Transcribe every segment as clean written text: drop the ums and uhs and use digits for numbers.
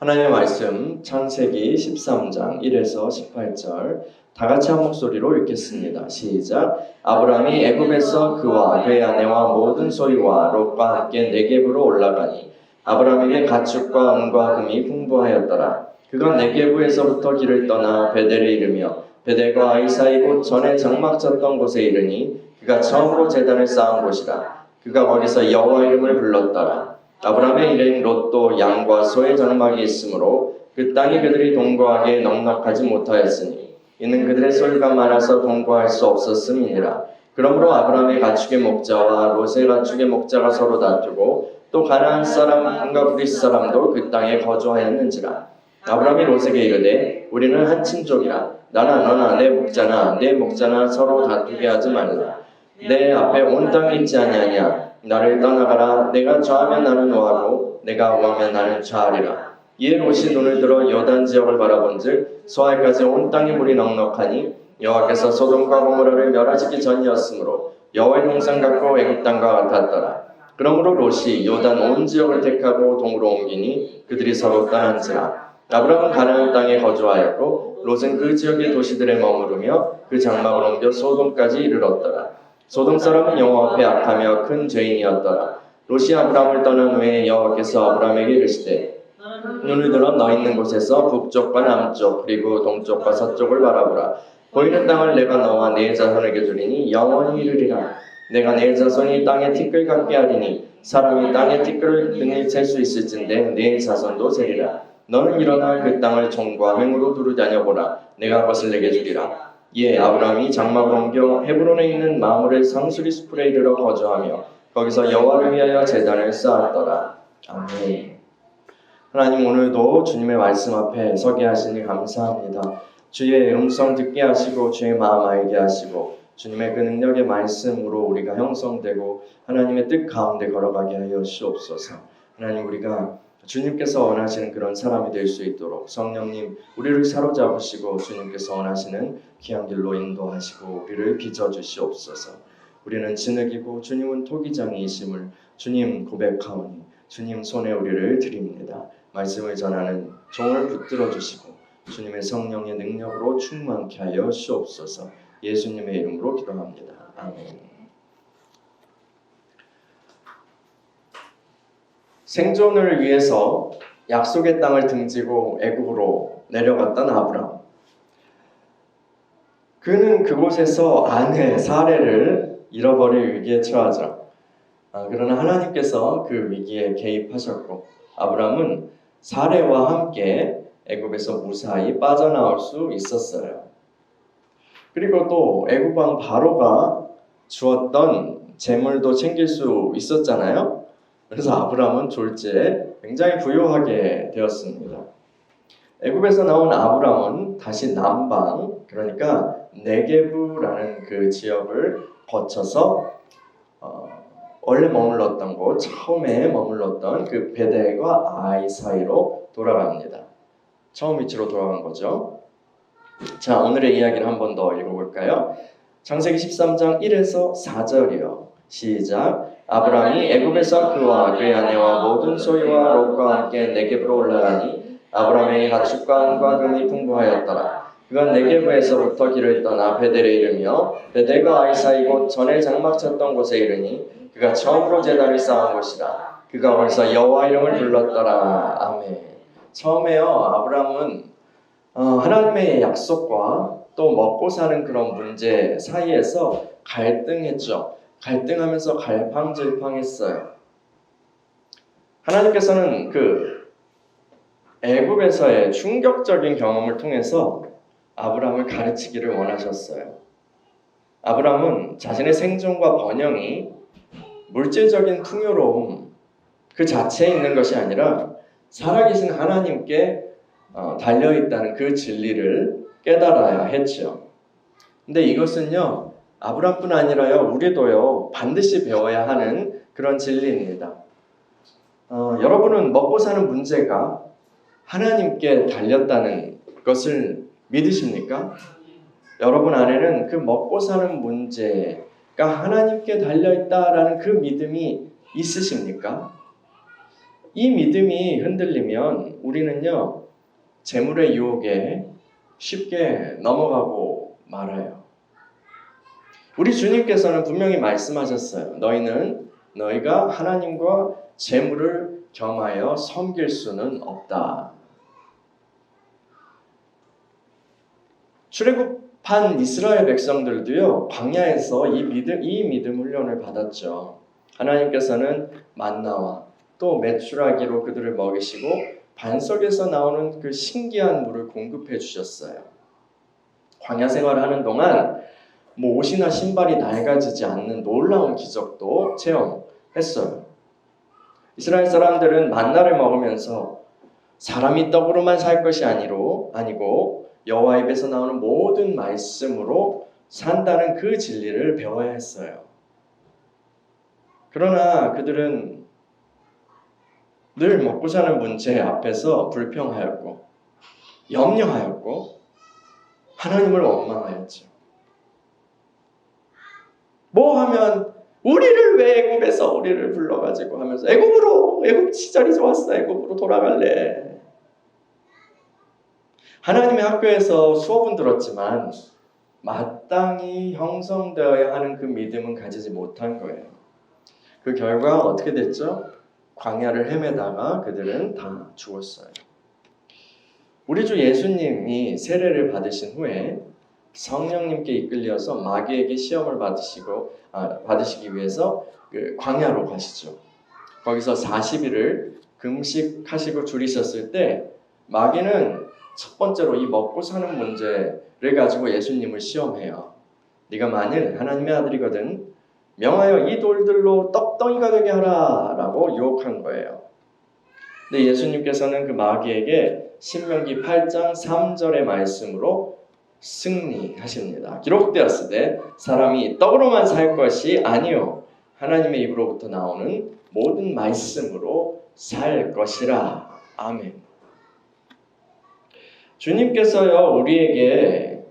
하나님의 말씀 창세기 13장 1에서 18절 다 같이 한 목소리로 읽겠습니다. 시작. 아브라함이 애굽에서 그와 그의 아내와 모든 소유와 롯과 함께 네겝으로 올라가니 아브라함에게 가축과 은과 금이 풍부하였더라. 그가 네겝에서부터 길을 떠나 베델에 이르며 베델과 아이 사이 곧 전에 장막 쳤던 곳에 이르니 그가 처음으로 제단을 쌓은 곳이라. 그가 거기서 여호와 이름을 불렀더라. 아브라함의 일행 롯도 양과 소의 장막이 있으므로 그 땅이 그들이 동거하기에 넉넉하지 못하였으니 이는 그들의 소유가 많아서 동거할 수 없었음이니라. 그러므로 아브라함의 가축의 목자와 롯의 가축의 목자가 서로 다투고 또 가나안 사람과 브리스 사람도 그 땅에 거주하였는지라. 아브라함이 롯에게 이르되 우리는 한 친족이라. 나나 너나 내 목자나 서로 다투게 하지 말라. 내 앞에 온 땅이 있지 아니하냐. 나를 떠나가라. 내가 좌하면 나는 우하고 내가 우하면 나는 좌하리라. 이에 롯이 눈을 들어 요단 지역을 바라본즉 소알까지 온 땅에 물이 넉넉하니 여호와께서 소돔과 고모라를 멸하시기 전이었으므로 여호와의 동산 같고 애굽 땅과 같았더라. 그러므로 롯이 요단 온 지역을 택하고 동으로 옮기니 그들이 서로 떠난지라. 아브라함은 가나안 땅에 거주하였고 롯은 그 지역의 도시들에 머무르며 그 장막을 옮겨 소돔까지 이르렀더라. 소돔 사람은 여호와 앞에 악하며 큰 죄인이었더라. 롯이 아브라함을 떠난 후에 여호와께서 아브라함에게 이르시되 눈을 들어 너 있는 곳에서 북쪽과 남쪽 그리고 동쪽과 서쪽을 바라보라. 보이는 땅을 내가 너와 네 자손에게 주리니 영원히 이르리라. 내가 네 자손이 땅의 티끌 같게 하리니 사람이 땅의 티끌을 등에 셀 수 있을진데 네 자손도 세리라. 너는 일어나 그 땅을 종과 횡으로 두루 다녀보라. 내가 그것을 내게 주리라. 이에 아브라함이 장막을 옮겨 헤브론에 있는 마므레 상수리 숲에 이르러 거주하며 거기서 여호와를 위하여 제단을 쌓았더라. 아멘. 하나님, 오늘도 주님의 말씀 앞에 서게 하시니 감사합니다. 주의 음성 듣게 하시고 주의 마음 알게 하시고 주님의 그 능력의 말씀으로 우리가 형성되고 하나님의 뜻 가운데 걸어가게 하여 주옵소서. 하나님, 우리가 주님께서 원하시는 그런 사람이 될 수 있도록 성령님 우리를 사로잡으시고 주님께서 원하시는 귀한 길로 인도하시고 우리를 빚어주시옵소서. 우리는 진흙이고 주님은 토기장이심을 주님 고백하오니 주님 손에 우리를 드립니다. 말씀을 전하는 종을 붙들어 주시고 주님의 성령의 능력으로 충만케 하여 주옵소서. 예수님의 이름으로 기도합니다. 아멘. 생존을 위해서 약속의 땅을 등지고 애굽으로 내려갔던 아브라함. 그는 그곳에서 아내 사레를 잃어버릴 위기에 처하죠. 그러나 하나님께서 그 위기에 개입하셨고 아브라함은 사레와 함께 애굽에서 무사히 빠져나올 수 있었어요. 그리고 또 애굽 왕 바로가 주었던 재물도 챙길 수 있었잖아요. 그래서 아브라함은 졸지에 굉장히 부유하게 되었습니다. 애굽에서 나온 아브라함은 다시 남방, 그러니까 네게브라는 그 지역을 거쳐서 원래 머물렀던 곳, 처음에 머물렀던 그 베델과 아이 사이로 돌아갑니다. 처음 위치로 돌아간 거죠. 자, 오늘의 이야기를 한 번 더 읽어볼까요? 창세기 13장 1에서 4절이요. 시작. 아브라함이 애굽에서 그와 그의 아내와 모든 소유와 롯과 함께 네겝으로 올라가니 아브라함의 가축과 은과 금이 풍부하였더라. 그가 네겝에서부터 길을 떠나 베델에 이르며 베델과 아이 사이 곧 전에 장막 쳤던 곳에 이르니 그가 처음으로 제단을 쌓은 곳이라. 그가 거기서 여호와 이름을 불렀더라. 아멘. 처음에요, 아브라함은 하나님의 약속과 또 먹고 사는 그런 문제 사이에서 갈등했죠. 갈등하면서 갈팡질팡했어요. 하나님께서는 그 애굽에서의 충격적인 경험을 통해서 아브라함을 가르치기를 원하셨어요. 아브라함은 자신의 생존과 번영이 물질적인 풍요로움 그 자체에 있는 것이 아니라 살아계신 하나님께 달려있다는 그 진리를 깨달아야 했죠. 근데 이것은요, 아브라함뿐 아니라요, 우리도요 반드시 배워야 하는 그런 진리입니다. 여러분은 먹고 사는 문제가 하나님께 달렸다는 것을 믿으십니까? 여러분 안에는 그 먹고 사는 문제가 하나님께 달려있다라는 그 믿음이 있으십니까? 이 믿음이 흔들리면 우리는요, 재물의 유혹에 쉽게 넘어가고 말아요. 우리 주님께서는 분명히 말씀하셨어요. 너희가 하나님과 재물을 겸하여 섬길 수는 없다. 출애굽한 이스라엘 백성들도요, 광야에서 이 믿음 훈련을 받았죠. 하나님께서는 만나와 또 메추라기로 그들을 먹이시고 반석에서 나오는 그 신기한 물을 공급해 주셨어요. 광야 생활을 하는 동안 옷이나 신발이 낡아지지 않는 놀라운 기적도 체험했어요. 이스라엘 사람들은 만나를 먹으면서 사람이 떡으로만 살 것이 아니고 여호와 입에서 나오는 모든 말씀으로 산다는 그 진리를 배워야 했어요. 그러나 그들은 늘 먹고 사는 문제 앞에서 불평하였고 염려하였고 하나님을 원망하였죠. 뭐 하면 우리를 왜 애굽에서 우리를 불러가지고 하면서 애굽 시절이 좋았어. 애굽으로 돌아갈래. 하나님의 학교에서 수업은 들었지만 마땅히 형성되어야 하는 그 믿음은 가지지 못한 거예요. 그 결과 어떻게 됐죠? 광야를 헤매다가 그들은 다 죽었어요. 우리 주 예수님이 세례를 받으신 후에 성령님께 이끌려서 마귀에게 시험을 받으시기 위해서 그 광야로 가시죠. 거기서 40일을 금식하시고 줄이셨을 때 마귀는 첫 번째로 이 먹고 사는 문제를 가지고 예수님을 시험해요. 네가 만일 하나님의 아들이거든 명하여 이 돌들로 떡덩이가 되게 하라 라고 유혹한 거예요. 근데 예수님께서는 그 마귀에게 신명기 8장 3절의 말씀으로 승리하십니다. 기록되었으되 사람이 떡으로만 살 것이 아니요 하나님의 입으로부터 나오는 모든 말씀으로 살 것이라. 아멘. 주님께서요 우리에게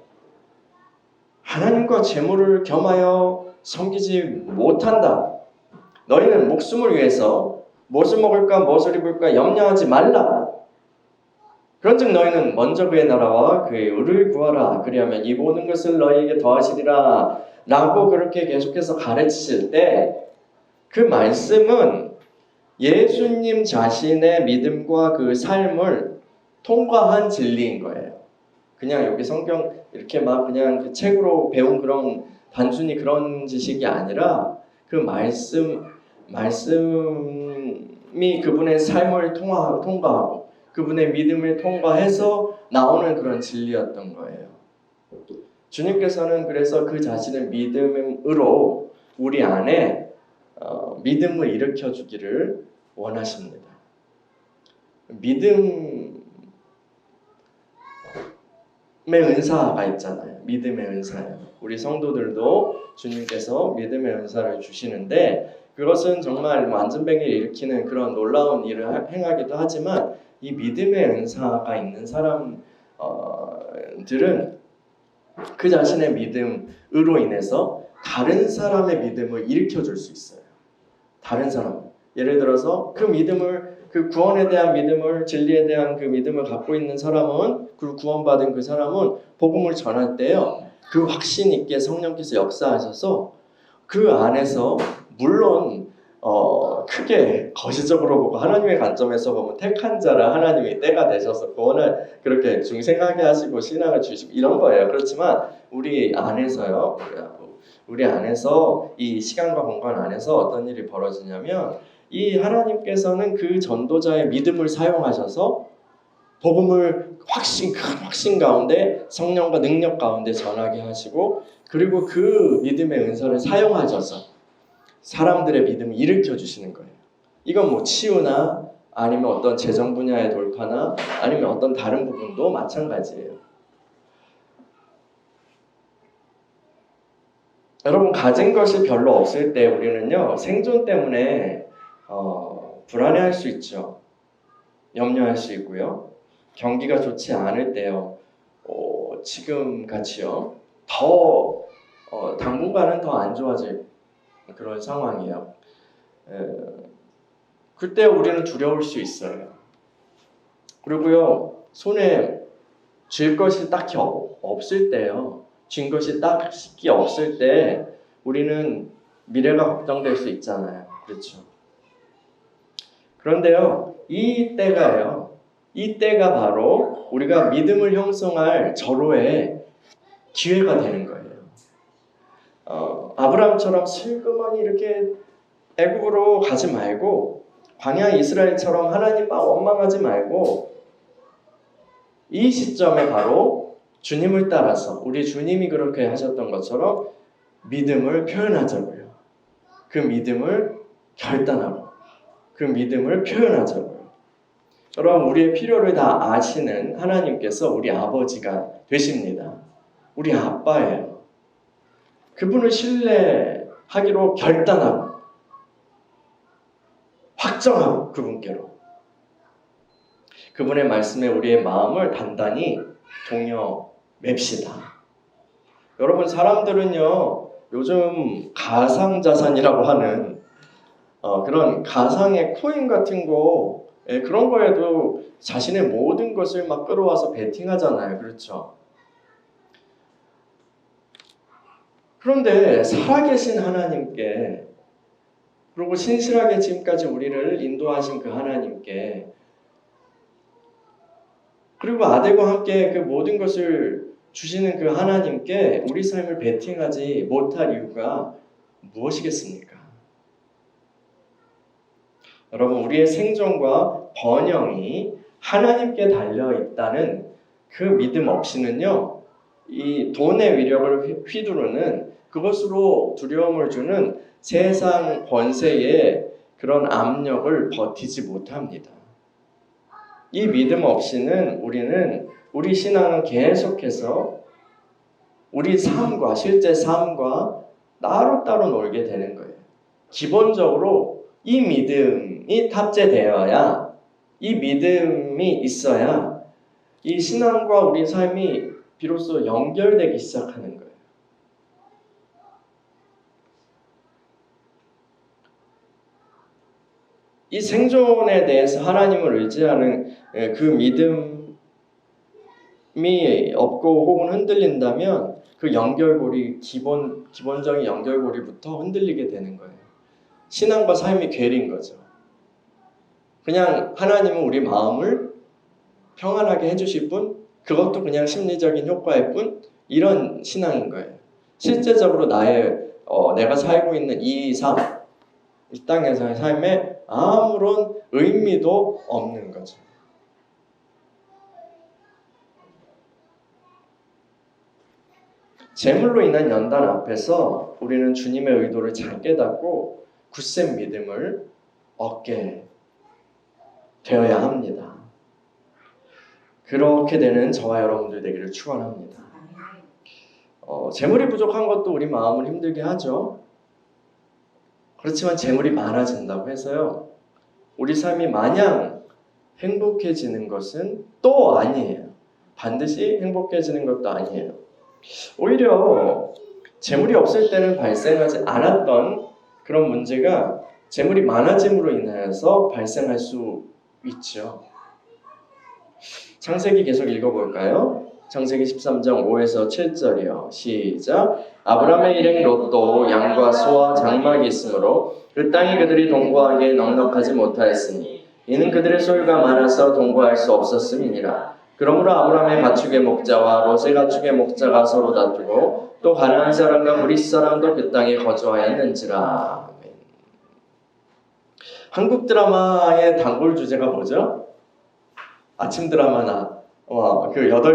하나님과 재물을 겸하여 섬기지 못한다. 너희는 목숨을 위해서 무엇을 먹을까 무엇을 입을까 염려하지 말라. 그런즉 너희는 먼저 그의 나라와 그의 의를 구하라. 그리하면 이 모든 것을 너희에게 더하시리라 라고 그렇게 계속해서 가르치실 때 그 말씀은 예수님 자신의 믿음과 그 삶을 통과한 진리인 거예요. 그냥 여기 성경 이렇게 막 그냥 책으로 배운 그런 단순히 그런 지식이 아니라 그 말씀이 그분의 삶을 통과하고 그분의 믿음을 통과해서 나오는 그런 진리였던 거예요. 주님께서는 그래서 그 자신의 믿음으로 우리 안에 믿음을 일으켜 주기를 원하십니다. 믿음의 은사가 있잖아요. 믿음의 은사요. 우리 성도들도 주님께서 믿음의 은사를 주시는데 그것은 정말 만전병을 일으키는 그런 놀라운 일을 행하기도 하지만 이 믿음의 은사가 있는 사람들은 그 자신의 믿음으로 인해서 다른 사람의 믿음을 일으켜 줄 수 있어요. 다른 사람. 예를 들어서 그 믿음을 그 구원에 대한 믿음을 진리에 대한 그 믿음을 갖고 있는 사람은 그 구원받은 그 사람은 복음을 전할 때요. 그 확신 있게 성령께서 역사하셔서 그 안에서 물론 크게 거시적으로 보고 하나님의 관점에서 보면 택한 자라 하나님이 때가 되셔서 구원을 그렇게 중생하게 하시고 신앙을 주시고 이런 거예요. 그렇지만 우리 안에서요. 우리 안에서 이 시간과 공간 안에서 어떤 일이 벌어지냐면 이 하나님께서는 그 전도자의 믿음을 사용하셔서 복음을 큰 확신 가운데 성령과 능력 가운데 전하게 하시고 그리고 그 믿음의 은사를 사용하셔서 사람들의 믿음을 일으켜 주시는 거예요. 이건 뭐 치유나 아니면 어떤 재정 분야의 돌파나 아니면 어떤 다른 부분도 마찬가지예요. 여러분 가진 것이 별로 없을 때 우리는요 생존 때문에 불안해할 수 있죠. 염려할 수 있고요. 경기가 좋지 않을 때요. 지금 같이요. 더 당분간은 더 안 좋아질 그런 상황이에요. 그때 우리는 두려울 수 있어요. 그리고요, 손에 쥘 것이 딱히 없을 때요. 쥔 것이 딱히 없을 때 우리는 미래가 걱정될 수 있잖아요. 그렇죠? 그런데요, 이 때가 바로 우리가 믿음을 형성할 절호의 기회가 되는 거예요. 아브라함처럼 슬그머니 이렇게 애굽으로 가지 말고, 광야 이스라엘처럼 하나님만 원망하지 말고, 이 시점에 바로 주님을 따라서 우리 주님이 그렇게 하셨던 것처럼 믿음을 표현하자고요. 그 믿음을 결단하고 그 믿음을 표현하자고요. 여러분, 우리의 필요를 다 아시는 하나님께서 우리 아버지가 되십니다. 우리 아빠예요. 그분을 신뢰하기로 결단하고 확정하고 그분께로 그분의 말씀에 우리의 마음을 단단히 동여 맵시다. 여러분, 사람들은요 요즘 가상자산이라고 하는 그런 가상의 코인 같은 거 그런 거에도 자신의 모든 것을 막 끌어와서 베팅하잖아요. 그렇죠? 그런데 살아계신 하나님께, 그리고 신실하게 지금까지 우리를 인도하신 그 하나님께, 그리고 아들과 함께 그 모든 것을 주시는 그 하나님께 우리 삶을 베팅하지 못할 이유가 무엇이겠습니까? 여러분, 우리의 생존과 번영이 하나님께 달려있다는 그 믿음 없이는요, 이 돈의 위력을 휘두르는 그것으로 두려움을 주는 세상 권세의 그런 압력을 버티지 못합니다. 이 믿음 없이는 우리 신앙은 계속해서 우리 삶과 실제 삶과 따로따로 놀게 되는 거예요. 기본적으로 이 믿음이 탑재되어야, 이 믿음이 있어야 이 신앙과 우리 삶이 비로소 연결되기 시작하는 거예요. 이 생존에 대해서 하나님을 의지하는 그 믿음이 없고 혹은 흔들린다면 그 연결고리, 기본적인 연결고리부터 흔들리게 되는 거예요. 신앙과 삶이 괴리인 거죠. 그냥 하나님은 우리 마음을 평안하게 해주실 뿐, 그것도 그냥 심리적인 효과일 뿐, 이런 신앙인 거예요. 실제적으로 내가 살고 있는 이 삶, 이 땅에서의 삶에 아무런 의미도 없는 거죠. 재물로 인한 연단 앞에서 우리는 주님의 의도를 잘 깨닫고 굳센 믿음을 얻게 되어야 합니다. 그렇게 되는 저와 여러분들 되기를 축원합니다. 재물이 부족한 것도 우리 마음을 힘들게 하죠. 그렇지만 재물이 많아진다고 해서요, 우리 삶이 마냥 행복해지는 것은 또 아니에요. 반드시 행복해지는 것도 아니에요. 오히려 재물이 없을 때는 발생하지 않았던 그런 문제가 재물이 많아짐으로 인해서 발생할 수 있죠. 창세기 계속 읽어볼까요? 창세기 13장 5에서 7절이요. 시작. 아브라함의 일행 롯도 양과 소와 장막이 있으므로 그 땅이 그들이 동거하기에 넉넉하지 못하였으니 이는 그들의 소유가 많아서 동거할 수 없었음이니라. 그러므로 아브라함의 가축의 목자와 롯의 가축의 목자가 서로 다투고 또 가나안 사람과 브릿 사람도 그 땅에 거주하였는지라. 한국 드라마의 단골 주제가 뭐죠? 아침 드라마나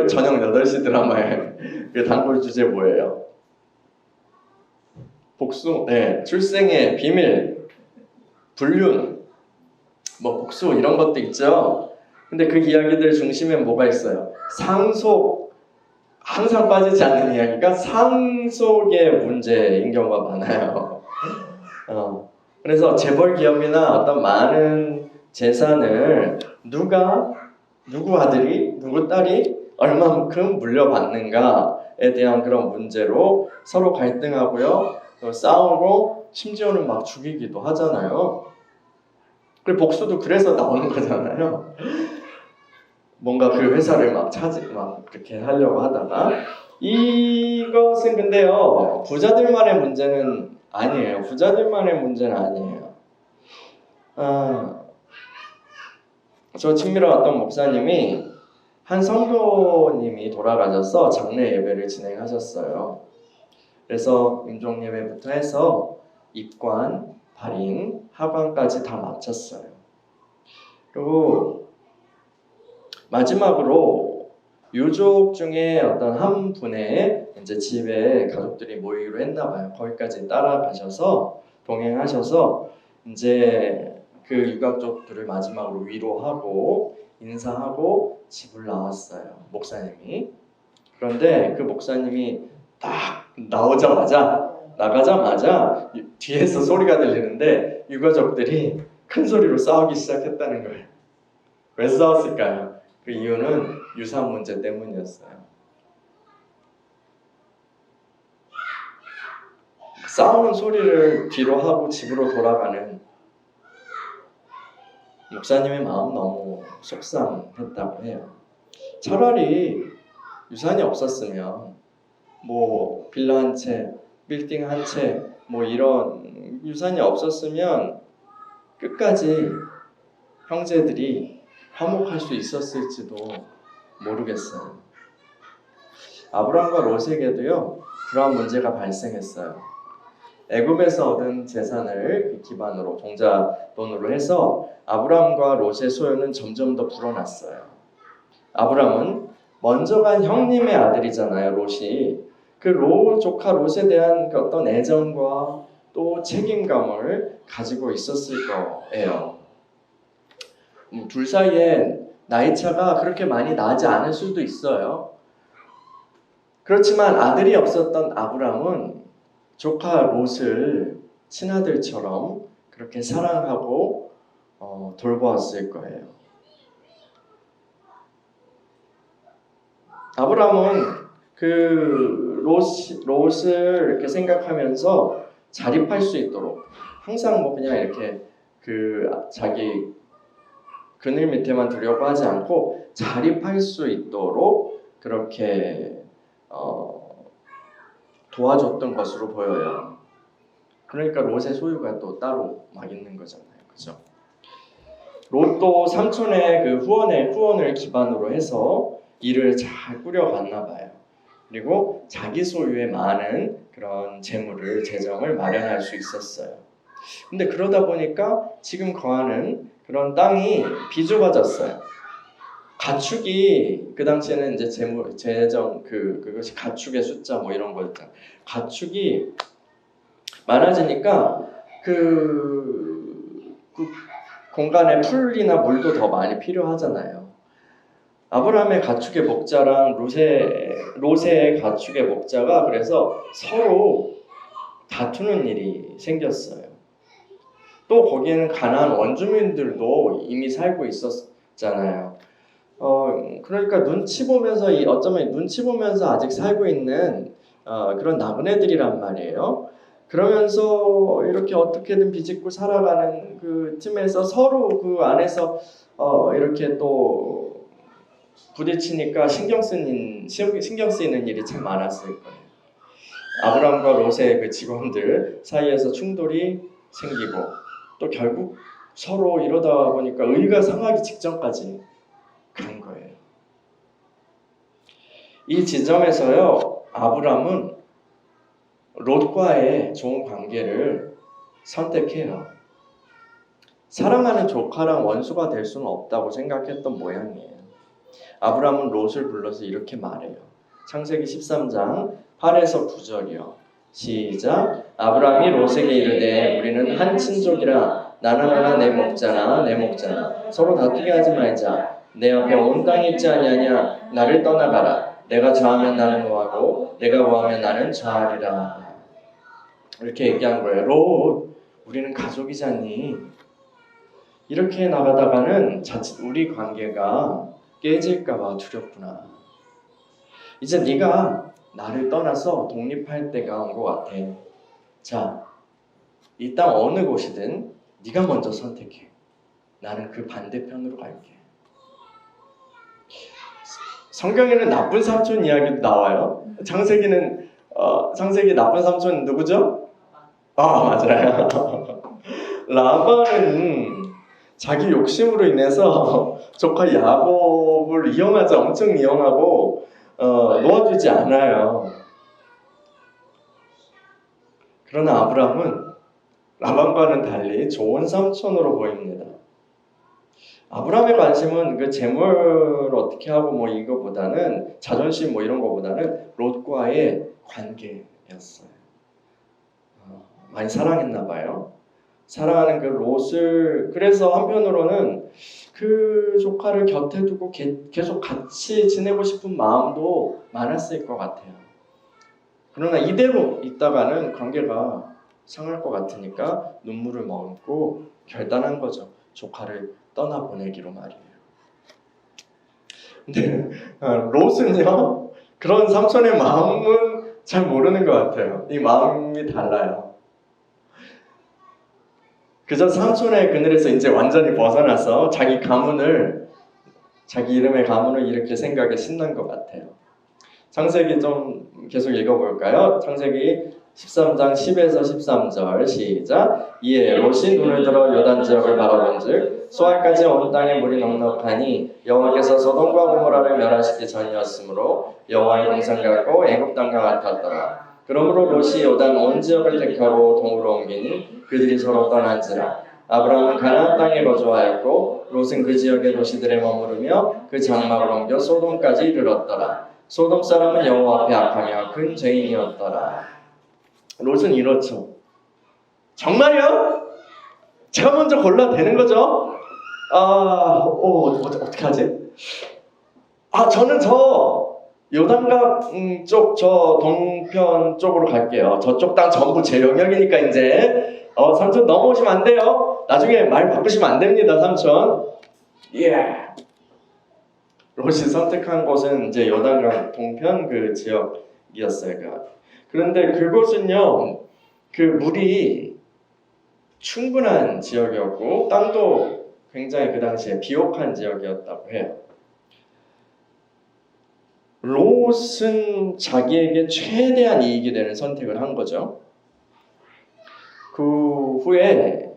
저녁 8시 드라마의 그 단골 주제 뭐예요? 복수, 출생의 비밀, 불륜, 복수 이런 것도 있죠. 근데 그 이야기들 중심에 뭐가 있어요? 상속, 항상 빠지지 않는 이야기가 상속의 문제인 경우가 많아요. 그래서 재벌 기업이나 어떤 많은 재산을 누구 아들이, 누구 딸이 얼마만큼 물려받는가에 대한 그런 문제로 서로 갈등하고요, 싸우고 심지어는 막 죽이기도 하잖아요. 그리고 복수도 그래서 나오는 거잖아요. 뭔가 그 회사를 막 그렇게 하려고 하다가 이것은 근데요 부자들만의 문제는 아니에요. 부자들만의 문제는 아니에요. 저 친밀한 어떤 목사님이 한 성도님이 돌아가셔서 장례 예배를 진행하셨어요. 그래서 민족 예배부터 해서 입관, 발인, 하관까지 다 마쳤어요. 그리고 마지막으로 유족 중에 어떤 한 분의 이제 집에 가족들이 모이기로 했나 봐요. 거기까지 따라가셔서 동행하셔서 이제 그 유가족들을 마지막으로 위로하고 인사하고 집을 나왔어요. 목사님이. 그런데 그 목사님이 딱 나가자마자 뒤에서 소리가 들리는데 유가족들이 큰 소리로 싸우기 시작했다는 거예요. 왜 싸웠을까요? 그 이유는 유산 문제 때문이었어요. 싸우는 소리를 뒤로 하고 집으로 돌아가는 목사님의 마음 너무 속상했다고 해요. 차라리 유산이 없었으면 뭐 빌라 한 채, 빌딩 한 채, 뭐 이런 유산이 없었으면 끝까지 형제들이 화목할 수 있었을지도 모르겠어요. 아브람과 롯에게도요 그러한 문제가 발생했어요. 애굽에서 얻은 재산을 기반으로 종자돈으로 해서 아브람과 롯의 소유는 점점 더 불어났어요. 아브람은 먼저 간 형님의 아들이잖아요, 롯이. 그 조카 롯에 대한 그 어떤 애정과 또 책임감을 가지고 있었을 거예요. 둘 사이에 나이 차가 그렇게 많이 나지 않을 수도 있어요. 그렇지만 아들이 없었던 아브람은 조카 롯을 친아들처럼 그렇게 사랑하고 돌보았을 거예요. 아브람은 그 롯을 이렇게 생각하면서 자립할 수 있도록 항상 뭐 그냥 이렇게 그 자기 그늘 밑에만 두려고 하지 않고 자립할 수 있도록 그렇게 도와줬던 것으로 보여요. 그러니까 롯의 소유가 또 따로 막 있는 거잖아요, 그죠? 롯도 삼촌의 그 후원을 기반으로 해서 일을 잘 꾸려갔나 봐요. 그리고 자기 소유의 많은 그런 재정을 마련할 수 있었어요. 근데 그러다 보니까 지금 거하는 그런 땅이 비좁아졌어요. 가축이 그 당시에는 이제 그것이 가축의 숫자 뭐 이런 거였잖아요. 가축이 많아지니까 그 공간에 풀이나 물도 더 많이 필요하잖아요. 아브라함의 가축의 목자랑 롯의 가축의 목자가 그래서 서로 다투는 일이 생겼어요. 또 거기에는 가나안 원주민들도 이미 살고 있었잖아요. 그러니까 어쩌면 눈치 보면서 아직 살고 있는 그런 나그네들이란 말이에요. 그러면서 이렇게 어떻게든 비집고 살아가는 그 틈에서 서로 그 안에서 이렇게 또 부딪히니까 신경 쓰이는 일이 참 많았을 거예요. 아브람과 롯의 그 직원들 사이에서 충돌이 생기고 또 결국 서로 이러다 보니까 의가 상하기 직전까지 간 거예요. 이 지점에서요, 아브람은 롯과의 좋은 관계를 선택해요. 사랑하는 조카랑 원수가 될 수는 없다고 생각했던 모양이에요. 아브람은 롯을 불러서 이렇게 말해요. 창세기 13장 8에서 9절이요. 시작. 아브람이 롯에게 이르되 우리는 한 친족이라 나는 하나 내 목자나 서로 다투게 하지 말자. 내 앞에 온 땅이 있지 아니하냐. 나를 떠나가라. 내가 좌하면 나는 우하고 내가 우하면 나는 좌하리라. 이렇게 얘기한 거예요. 롯, 우리는 가족이잖니. 이렇게 나가다가는 자칫 우리 관계가 깨질까봐 두렵구나. 이제 네가 나를 떠나서 독립할 때가 온 것 같아. 자, 이 땅 어느 곳이든 네가 먼저 선택해. 나는 그 반대편으로 갈게. 성경에는 나쁜 삼촌 이야기도 나와요. 창세기 나쁜 삼촌 누구죠? 맞아요. 라반은 자기 욕심으로 인해서 조카 야곱을 엄청 이용하고 놓아주지 않아요. 그러나 아브람은 라반과는 달리 좋은 삼촌으로 보입니다. 아브람의 관심은 그 재물 어떻게 하고 이거보다는 자존심 이런 거보다는 롯과의 관계였어요. 많이 사랑했나 봐요. 사랑하는 그 롯을 그래서 한편으로는 그 조카를 곁에 두고 계속 같이 지내고 싶은 마음도 많았을 것 같아요. 그러나 이대로 있다가는 관계가 상할 것 같으니까 눈물을 머금고 결단한 거죠. 조카를 떠나보내기로 말이에요. 근데 롯은요, 그런 삼촌의 마음은 잘 모르는 것 같아요. 이 마음이 달라요. 그저 삼촌의 그늘에서 이제 완전히 벗어나서 자기 이름의 가문을 이렇게 생각에 신난 것 같아요. 창세기 좀 계속 읽어볼까요? 창세기 13장 10에서 13절 시작. 이에 롯이 눈을 들어 요단 지역을 바라본즉 소알까지 온 땅에 물이 넉넉하니 여호와께서 소돔과 고모라를 멸하시기 전이었으므로 여호와의 동산 같고 애굽 땅과 같았더라. 그러므로 롯이 요단 온 지역을 택하고 동으로 옮기니 그들이 서로 떠난지라. 아브라함은 가나안 땅에 거주하였고 롯은 그 지역의 도시들에 머무르며 그 장막을 옮겨 소돔까지 이르렀더라. 소돔 사람은 여호와 앞에 악하며 큰 죄인이었더라. 롯은 이렇죠. 정말요? 제가 먼저 골라도 되는 거죠? 어떻게 하지? 저는 저 요단강 쪽, 저 동편 쪽으로 갈게요. 저쪽 땅 전부 제 영역이니까 이제 삼촌 넘어오시면 안 돼요. 나중에 말 바꾸시면 안 됩니다, 삼촌. 롯이 선택한 곳은 이제 요단강 동편 그 지역이었어요. 그런데 그곳은요, 그 물이 충분한 지역이었고 땅도 굉장히 그 당시에 비옥한 지역이었다고 해요. 롯은 자기에게 최대한 이익이 되는 선택을 한 거죠. 그 후에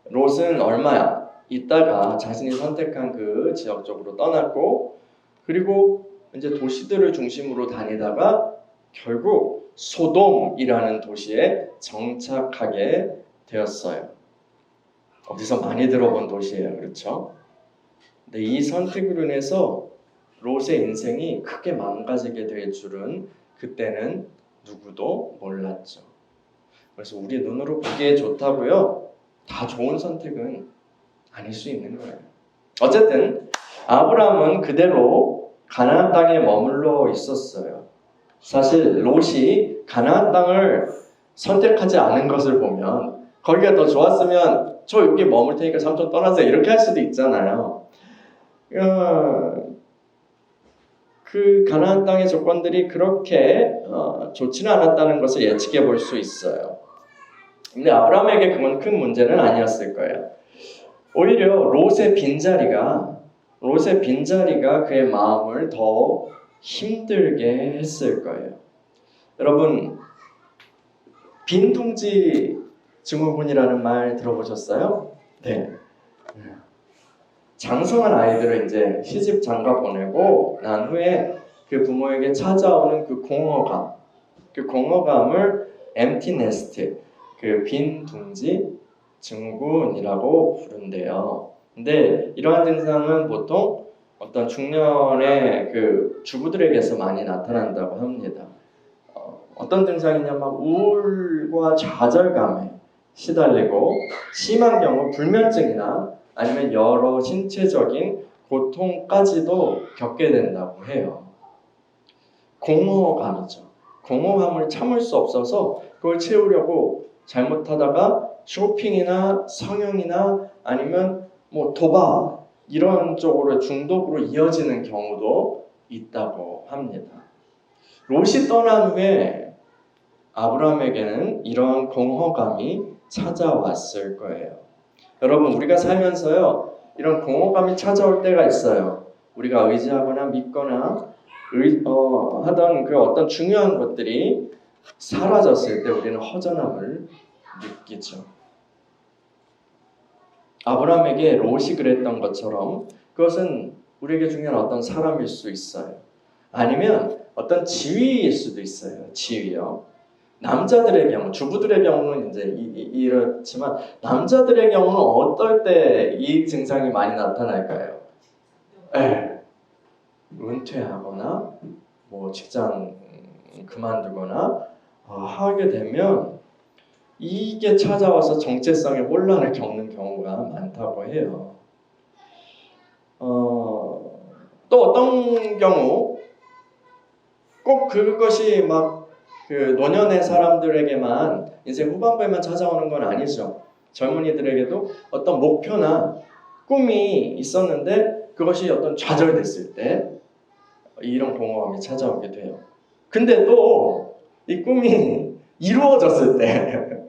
롯은 얼마 있다가 자신이 선택한 그 지역 쪽으로 떠났고, 그리고 이제 도시들을 중심으로 다니다가 결국 소돔이라는 도시에 정착하게 되었어요. 어디서 많이 들어본 도시예요, 그렇죠? 근데 이 선택으로 인해서 롯의 인생이 크게 망가지게 될 줄은 그때는 누구도 몰랐죠. 그래서 우리 눈으로 보기에 좋다고요, 다 좋은 선택은 아닐 수 있는 거예요. 어쨌든 아브라함은 그대로 가나안 땅에 머물러 있었어요. 사실 롯이 가나안 땅을 선택하지 않은 것을 보면 거기가 더 좋았으면 저 여기 머물 테니까 삼촌 떠나세요 이렇게 할 수도 있잖아요. 그 가나안 땅의 조건들이 그렇게 좋지는 않았다는 것을 예측해 볼 수 있어요. 근데 아브라함에게 그건 큰 문제는 아니었을 거예요. 오히려 롯의 빈자리가 그의 마음을 더 힘들게 했을 거예요. 여러분, 빈둥지 증후군이라는 말 들어보셨어요? 네. 장성한 아이들을 이제 시집 장가 보내고 난 후에 그 부모에게 찾아오는 그 공허감을 empty nest, 그 빈둥지 증후군이라고 부른대요. 근데 이러한 증상은 보통 어떤 중년의 그 주부들에게서 많이 나타난다고 합니다. 어떤 증상이냐, 막 우울과 좌절감에 시달리고 심한 경우 불면증이나 아니면 여러 신체적인 고통까지도 겪게 된다고 해요. 공허감이죠. 공허감을 참을 수 없어서 그걸 채우려고 잘못하다가 쇼핑이나 성형이나 아니면 도박 이런 쪽으로 중독으로 이어지는 경우도 있다고 합니다. 롯이 떠난 후에 아브라함에게는 이러한 공허감이 찾아왔을 거예요. 여러분, 우리가 살면서요, 이런 공허감이 찾아올 때가 있어요. 우리가 의지하거나 믿거나 하던 그 어떤 중요한 것들이 사라졌을 때 우리는 허전함을 느끼죠. 아브라함에게 롯이 그랬던 것처럼 그것은 우리에게 중요한 어떤 사람일 수 있어요. 아니면 어떤 지위일 수도 있어요. 지위요. 남자들의 경우, 주부들의 경우는 이제 이렇지만 남자들의 경우는 어떨 때 이 증상이 많이 나타날까요? 네. 은퇴하거나 뭐 직장 그만두거나 하게 되면 이게 찾아와서 정체성의 혼란을 겪는 경우가 많다고 해요. 또 어떤 경우 꼭 그것이 막 그 노년의 사람들에게만 인생 후반부에만 찾아오는 건 아니죠. 젊은이들에게도 어떤 목표나 꿈이 있었는데 그것이 어떤 좌절됐을 때 이런 공허함이 찾아오게 돼요. 근데 또 이 꿈이 이루어졌을 때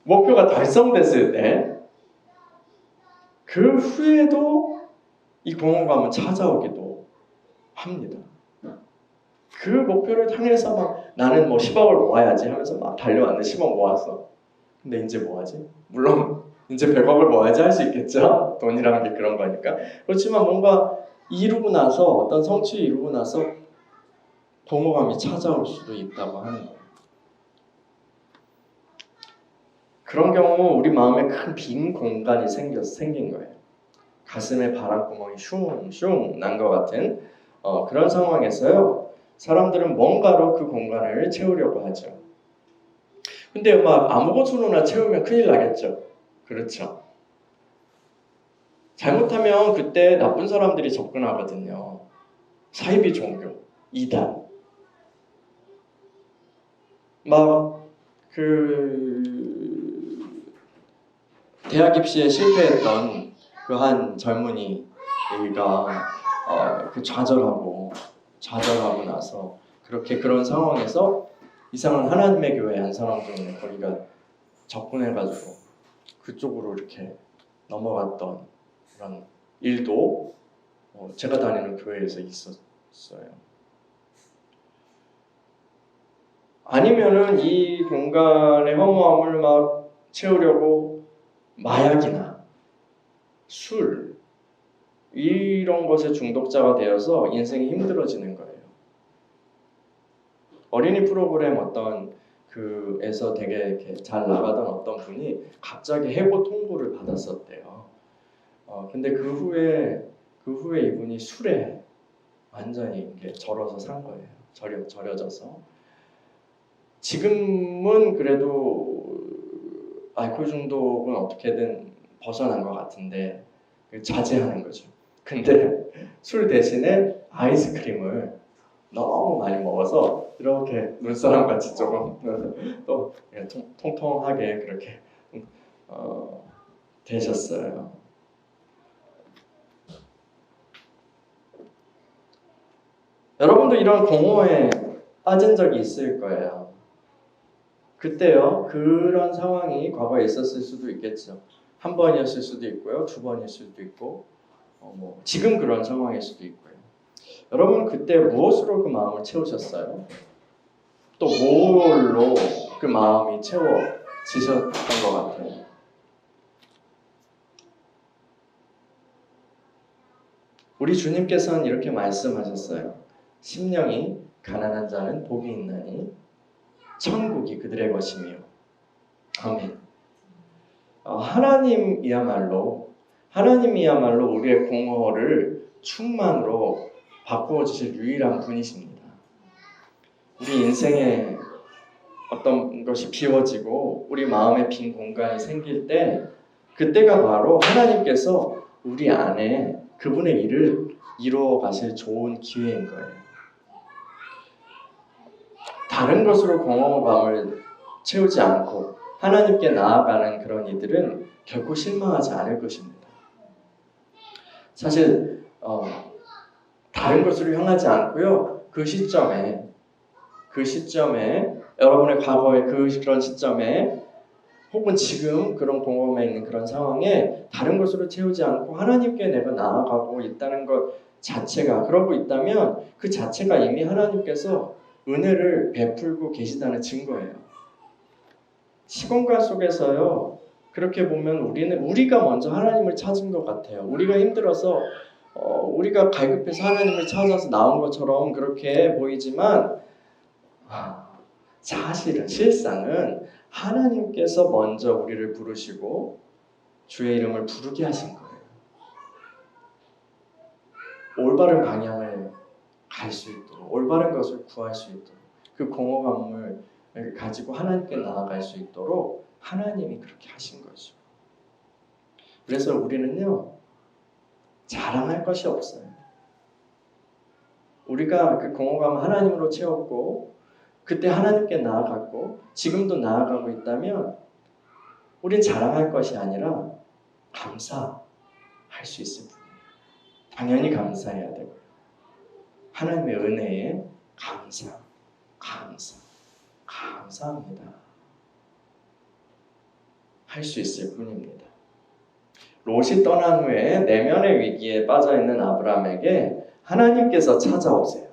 목표가 달성됐을 때 그 후에도 이 공허감은 찾아오기도 합니다. 그 목표를 향해서 막 나는 뭐 10억을 모아야지 하면서 막 달려왔는데 10억 모았어. 근데 이제 뭐하지? 물론 이제 100억을 모아야지 할 수 있겠죠. 돈이라는 게 그런 거니까. 그렇지만 뭔가 이루고 나서 어떤 성취를 이루고 나서 공허감이 찾아올 수도 있다고 하는 거예요. 그런 경우 우리 마음에 큰 빈 공간이 생긴 거예요. 가슴에 바람구멍이 슝슝 난 것 같은 그런 상황에서요. 사람들은 뭔가로 그 공간을 채우려고 하죠. 근데 막 아무것으로나 채우면 큰일 나겠죠. 그렇죠. 잘못하면 그때 나쁜 사람들이 접근하거든요. 사이비 종교, 이단. 막 대학 입시에 실패했던 그 한 젊은이가 좌절하고 나서 그런 상황에서 이상한 하나님의 교회 한 사람 때문에 거기가 접근해가지고 그쪽으로 이렇게 넘어갔던 그런 일도 제가 다니는 교회에서 있었어요. 아니면은 이 공간의 허무함을 막 채우려고 마약이나 술 이런 것에 중독자가 되어서 인생이 힘들어지는 거예요. 어린이 프로그램 어떤 그에서 되게 이렇게 잘 나가던 어떤 분이 갑자기 해고 통보를 받았었대요. 근데 그 후에 이분이 술에 완전히 이렇게 절어서 산 거예요. 절여져서. 지금은 그래도 알코올 중독은 어떻게든 벗어난 것 같은데 자제하는 거죠. 근데 술 대신에 아이스크림을 너무 많이 먹어서 이렇게 눈사람 같이 조금 또 통통하게 그렇게 되셨어요. 여러분도 이런 공허에 빠진 적이 있을 거예요. 그때요, 그런 상황이 과거에 있었을 수도 있겠죠. 한 번이었을 수도 있고요, 두 번일 수도 있고, 지금 그런 상황일 수도 있고요. 여러분 그때 무엇으로 그 마음을 채우셨어요? 또 뭘로 그 마음이 채워지셨던 것 같아요? 우리 주님께서는 이렇게 말씀하셨어요. 심령이 가난한 자는 복이 있나니 천국이 그들의 것이며. 아멘. 하나님이야말로 우리의 공허를 충만으로 바꾸어 주실 유일한 분이십니다. 우리 인생에 어떤 것이 비워지고 우리 마음에 빈 공간이 생길 때 그때가 바로 하나님께서 우리 안에 그분의 일을 이루어 가실 좋은 기회인 거예요. 다른 것으로 공허감을 채우지 않고 하나님께 나아가는 그런 이들은 결코 실망하지 않을 것입니다. 사실 다른 것으로 향하지 않고요. 그 시점에 여러분의 과거의 그런 시점에 혹은 지금 그런 공허함에 있는 그런 상황에 다른 것으로 채우지 않고 하나님께 내가 나아가고 있다는 것 자체가, 그러고 있다면 그 자체가 이미 하나님께서 은혜를 베풀고 계시다는 증거예요. 시공간 속에서요, 그렇게 보면 우리가 먼저 하나님을 찾은 것 같아요. 우리가 힘들어서 우리가 갈급해서 하나님을 찾아서 나온 것처럼 그렇게 보이지만 사실은 실상은 하나님께서 먼저 우리를 부르시고 주의 이름을 부르게 하신 거예요. 올바른 방향을 갈 수 있도록, 올바른 것을 구할 수 있도록, 그 공허감을 가지고 하나님께 나아갈 수 있도록 하나님이 그렇게 하신 거죠. 그래서 우리는요, 자랑할 것이 없어요. 우리가 그 공허감을 하나님으로 채웠고 그때 하나님께 나아갔고 지금도 나아가고 있다면 우린 자랑할 것이 아니라 감사할 수 있을 뿐이에요. 당연히 감사해야 되고요. 하나님의 은혜에 감사합니다. 할 수 있을 뿐입니다. 롯이 떠난 후에 내면의 위기에 빠져있는 아브라함에게 하나님께서 찾아오세요.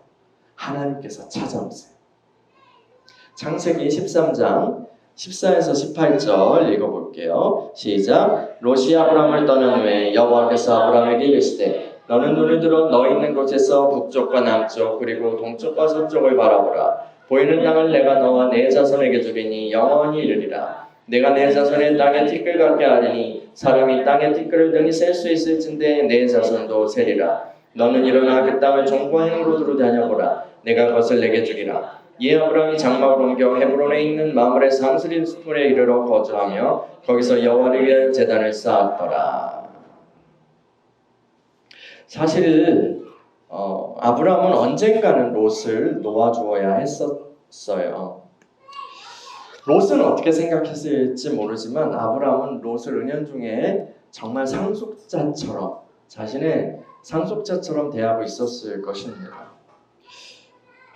창세기 13장 14에서 18절 읽어볼게요. 시작. 롯이 아브라함을 떠난 후에 여호와께서 아브라함에게 이르시되 너는 눈을 들어 너 있는 곳에서 북쪽과 남쪽 그리고 동쪽과 서쪽을 바라보라. 보이는 땅을 내가 너와 내 자손에게 주리니 영원히 이르리라. 내가 내 자손의 땅에 티끌 같게 하리니 사람이 땅의 티끌을 등이 셀 수 있을진데 내 자손도 세리라. 너는 일어나 그 땅을 종과 행으로 두루 다녀보라. 내가 그것을 내게 주리라. 이에 아브라함이 장막을 옮겨 헤브론에 있는 마므레 상수리 숲에 이르러 거주하며 거기서 여호와를 위하여 제단을 쌓았더라. 사실 아브라함은 언젠가는 롯을 놓아주어야 했었어요. 롯은 어떻게 생각했을지 모르지만 아브라함은 롯을 은연중에 정말 상속자처럼, 자신의 상속자처럼 대하고 있었을 것입니다.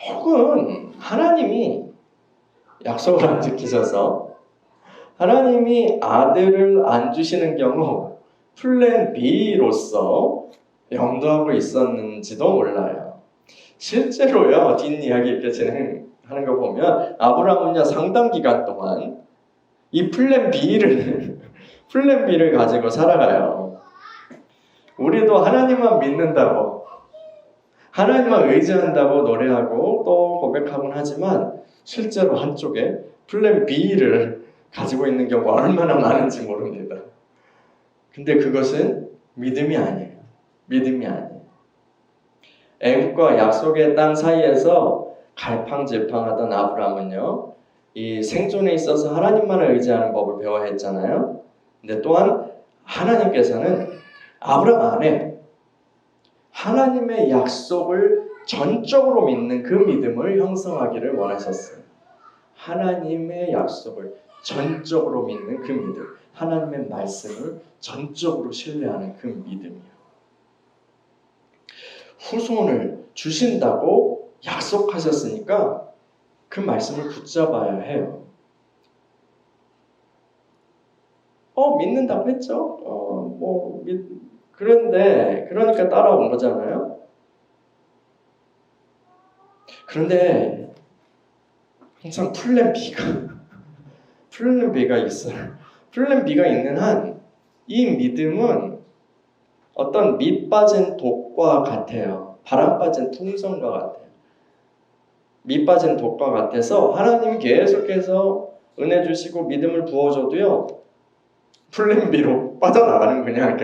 혹은 하나님이 약속을 안 지키셔서 하나님이 아들을 안 주시는 경우 플랜 B로서 염두하고 있었는지도 몰라요. 실제로요, 뒷이야기 이렇게 진행하는 거 보면 아브라함은요, 상당 기간 동안 이 플랜 B를 가지고 살아가요. 우리도 하나님만 믿는다고, 하나님만 의지한다고 노래하고 또 고백하곤 하지만 실제로 한쪽에 플랜 B를 가지고 있는 경우가 얼마나 많은지 모릅니다. 근데 그것은 믿음이 아니에요. 애굽과 약속의 땅 사이에서 갈팡질팡하던 아브라함은요, 이 생존에 있어서 하나님만을 의지하는 법을 배워야 했잖아요. 근데 또한 하나님께서는 아브라함 안에 하나님의 약속을 전적으로 믿는 그 믿음을 형성하기를 원하셨어요. 하나님의 약속을 전적으로 믿는 그 믿음, 하나님의 말씀을 전적으로 신뢰하는 그 믿음이요. 후손을 주신다고 약속하셨으니까 그 말씀을 붙잡아야 해요. 믿는다고 했죠. 그러니까 따라온 거잖아요. 그런데 항상 플랜 B가 있어요. 플랜 B가 있는 한 이 믿음은 어떤 밑 빠진 독과 같아요. 바람 빠진 풍선과 같아요. 밑 빠진 독과 같아서 하나님이 계속해서 은혜 주시고 믿음을 부어줘도요, 플랜 B로 빠져나가는 그냥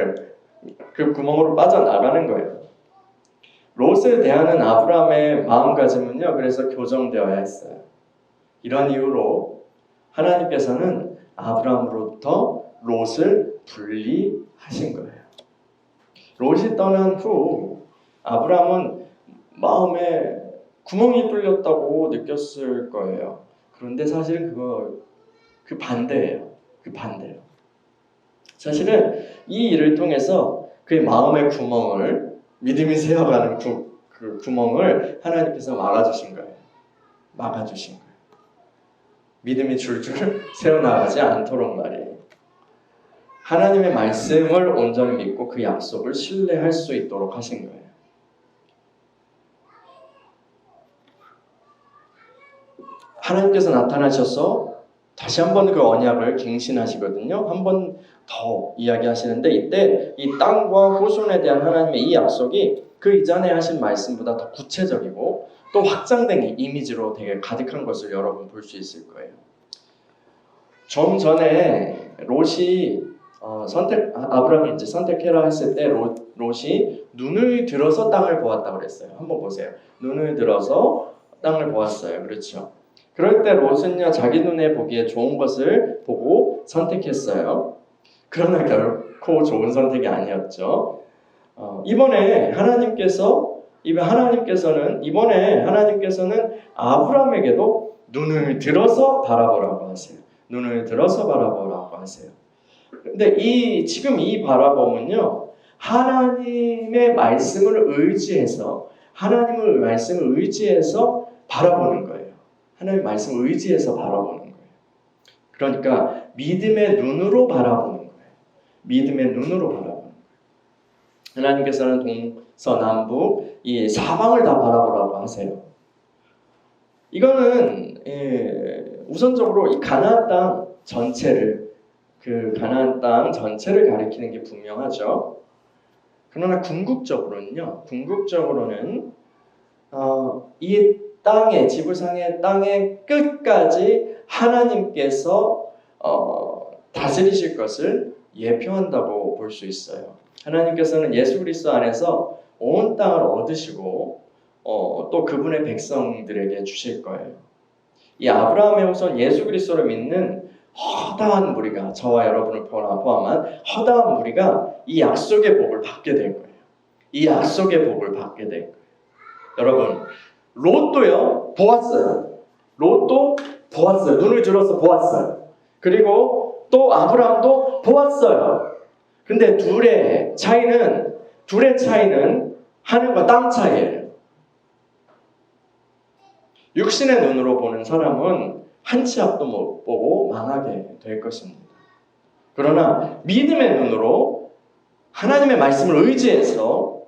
그 구멍으로 빠져나가는 거예요. 롯을 대하는 아브라함의 마음가짐은요, 그래서 교정되어야 했어요. 이런 이유로 하나님께서는 아브라함으로부터 롯을 분리하신 거예요. 롯이 떠난 후 아브라함은 마음에 구멍이 뚫렸다고 느꼈을 거예요. 그런데 사실은 그 반대예요. 사실은 이 일을 통해서 그의 마음의 구멍을, 믿음이 새어가는 그 구멍을 하나님께서 막아주신 거예요. 믿음이 줄줄 새어나가지 않도록 말이에요. 하나님의 말씀을 온전히 믿고 그 약속을 신뢰할 수 있도록 하신 거예요. 하나님께서 나타나셔서 다시 한번 그 언약을 갱신하시거든요. 한 번 더 이야기하시는데 이때 이 땅과 후손에 대한 하나님의 이 약속이 그 이전에 하신 말씀보다 더 구체적이고 또 확장된 이미지로 되게 가득한 것을 여러분 볼 수 있을 거예요. 좀 전에 롯이 아브라함이 이제 선택해라 했을 때 롯이 눈을 들어서 땅을 보았다고 그랬어요. 한번 보세요. 눈을 들어서 땅을 보았어요. 그렇죠. 그럴 때 롯은요 자기 눈에 보기에 좋은 것을 보고 선택했어요. 그러나 결코 좋은 선택이 아니었죠. 이번에 하나님께서는 아브라함에게도 눈을 들어서 바라보라고 하세요. 눈을 들어서 바라보라고 하세요. 근데 지금 이 바라봄은요 하나님의 말씀을 의지해서 바라보는 거예요. 하나님의 말씀을 의지해서 바라보는 거예요. 그러니까 믿음의 눈으로 바라보는 거예요. 믿음의 눈으로 바라보는 거예요. 하나님께서는 동서남북 이 사방을 다 바라보라고 하세요. 이거는 우선적으로 이 가나안 땅 전체를 가리키는 게 분명하죠. 그러나 궁극적으로는 이 땅의 지구상의 땅의 끝까지 하나님께서 다스리실 것을 예표한다고 볼 수 있어요. 하나님께서는 예수 그리스도 안에서 온 땅을 얻으시고 또 그분의 백성들에게 주실 거예요. 이 아브라함의 후손 예수 그리스도를 믿는 허다한 무리가 저와 여러분을 포함한 허다한 무리가 이 약속의 복을 받게 될 거예요. 이 약속의 복을 받게 될 거예요. 여러분 롯도요 보았어요. 롯도 보았어요. 눈을 들어서 보았어요. 그리고 또 아브라함도 보았어요. 근데 둘의 차이는 하늘과 땅 차이예요. 육신의 눈으로 보는 사람은 한 치 앞도 못 보고 망하게 될 것입니다. 그러나 믿음의 눈으로 하나님의 말씀을 의지해서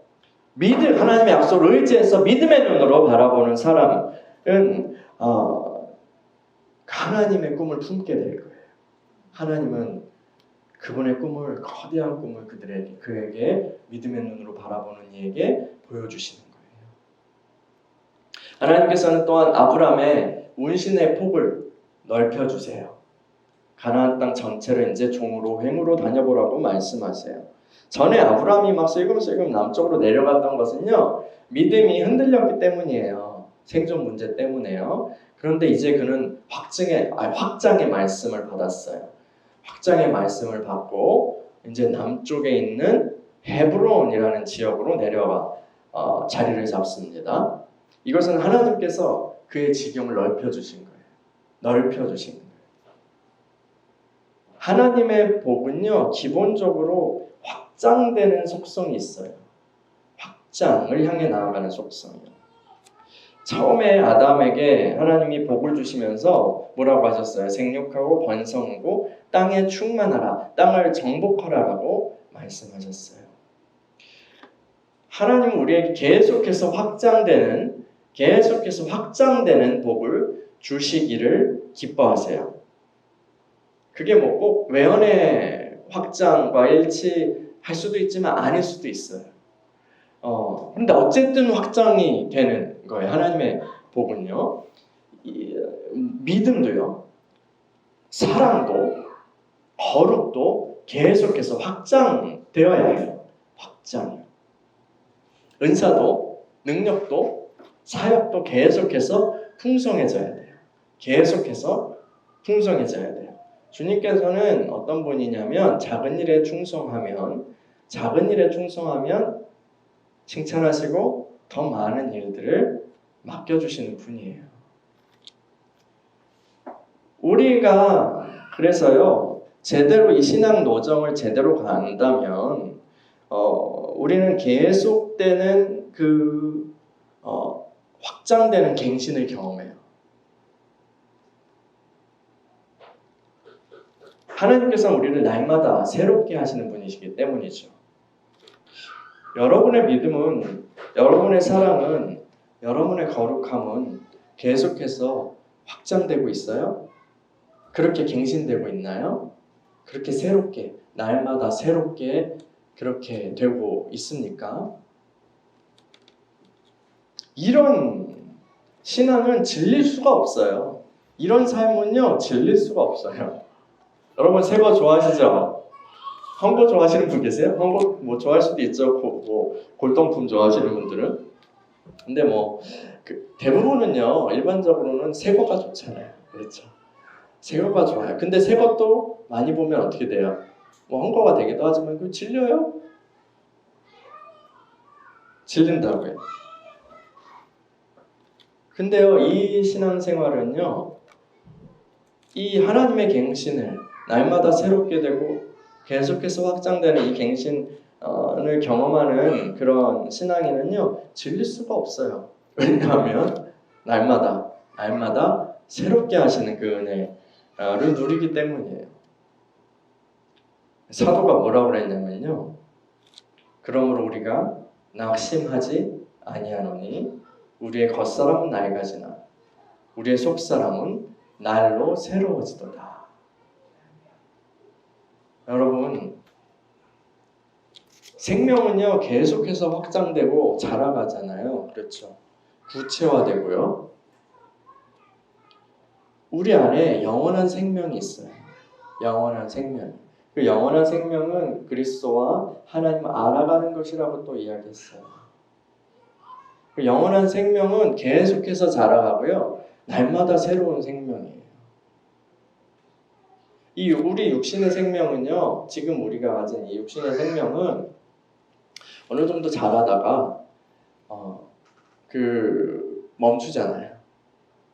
하나님의 약속을 의지해서 믿음의 눈으로 바라보는 사람은 하나님의 꿈을 품게 될 거예요. 하나님은 그분의 꿈을 거대한 꿈을 그에게 믿음의 눈으로 바라보는 이에게 보여주시는 거예요. 하나님께서는 또한 아브라함의 운신의 폭을 넓혀주세요. 가나안 땅 전체를 이제 종으로 횡으로 다녀보라고 말씀하세요. 전에 아브라함이 막 슬금슬금 남쪽으로 내려갔던 것은요 믿음이 흔들렸기 때문이에요. 생존 문제 때문에요. 그런데 이제 그는 확장의 말씀을 받았어요. 확장의 말씀을 받고 이제 남쪽에 있는 헤브론이라는 지역으로 내려가 자리를 잡습니다. 이것은 하나님께서 그의 지경을 넓혀주신 거예요. 하나님의 복은요 기본적으로 확장되는 속성이 있어요. 확장을 향해 나아가는 속성이요. 처음에 아담에게 하나님이 복을 주시면서 뭐라고 하셨어요? 생육하고 번성하고 땅에 충만하라, 땅을 정복하라라고 말씀하셨어요. 하나님은 우리에게 계속해서 확장되는 복을 주시기를 기뻐하세요. 그게 뭐 꼭 외연의 확장과 일치할 수도 있지만 아닐 수도 있어요. 근데 어쨌든 확장이 되는 거예요. 하나님의 복은요. 믿음도요. 사랑도 거룩도 계속해서 확장되어야 해요. 확장이요. 은사도 능력도 사역도 계속해서 풍성해져야 돼요. 주님께서는 어떤 분이냐면 작은 일에 충성하면 칭찬하시고 더 많은 일들을 맡겨주시는 분이에요. 우리가 그래서요 제대로 이 신앙 노정을 제대로 간다면 우리는 계속되는 확장되는 갱신을 경험해요. 하나님께서는 우리를 날마다 새롭게 하시는 분이시기 때문이죠. 여러분의 믿음은, 여러분의 사랑은, 여러분의 거룩함은 계속해서 확장되고 있어요? 그렇게 갱신되고 있나요? 그렇게 새롭게, 날마다 새롭게 그렇게 되고 있습니까? 이런 신앙은 질릴 수가 없어요. 이런 삶은요, 질릴 수가 없어요. 여러분 새 거 좋아하시죠? 헝거 좋아하시는 분 계세요? 헝거 뭐 좋아할 수도 있죠. 골동품 좋아하시는 분들은. 근데 대부분은요, 일반적으로는 새 거가 좋잖아요. 그렇죠? 새 거가 좋아요. 근데 새 것도 많이 보면 어떻게 돼요? 헝거가 되기도 하지만 그 질려요? 질린다고요. 근데요, 이 신앙생활은요, 이 하나님의 갱신을 날마다 새롭게 되고 계속해서 확장되는 이 갱신을 경험하는 그런 신앙인은요, 질릴 수가 없어요. 왜냐하면 날마다 새롭게 하시는 그 은혜를 누리기 때문이에요. 사도가 뭐라고 그랬냐면요, 그러므로 우리가 낙심하지 아니하노니 우리의 겉사람은 낡아지나 우리의 속사람은 날로 새로워지도다. 여러분, 생명은요, 계속해서 확장되고 자라가잖아요. 그렇죠? 구체화되고요. 우리 안에 영원한 생명이 있어요. 영원한 생명. 그 영원한 생명은 그리스도와 하나님을 알아가는 것이라고 또 이야기했어요. 그 영원한 생명은 계속해서 자라가고요. 날마다 새로운 생명이에요. 이 우리 육신의 생명은요, 지금 우리가 가진 이 육신의 생명은 어느 정도 자라다가 멈추잖아요.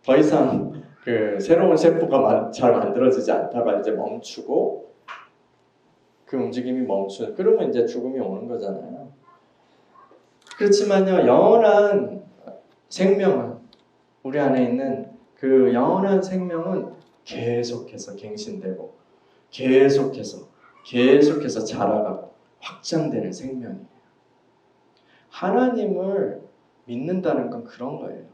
더 이상 그 새로운 세포가 잘 만들어지지 않다가 이제 멈추고 그 움직임이 멈추. 그러면 이제 죽음이 오는 거잖아요. 그렇지만요, 영원한 생명은 우리 안에 있는 그 영원한 생명은 계속해서 갱신되고 계속해서 자라가고 확장되는 생명이에요. 하나님을 믿는다는 건 그런 거예요.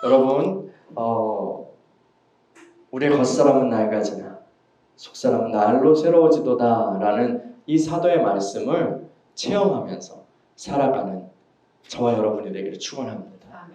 여러분, 우리의 겉사람은 낡아지나 속사람은 날로 새로워지도다 라는 이 사도의 말씀을 체험하면서 살아가는 저와 여러분이 되기를 축원합니다.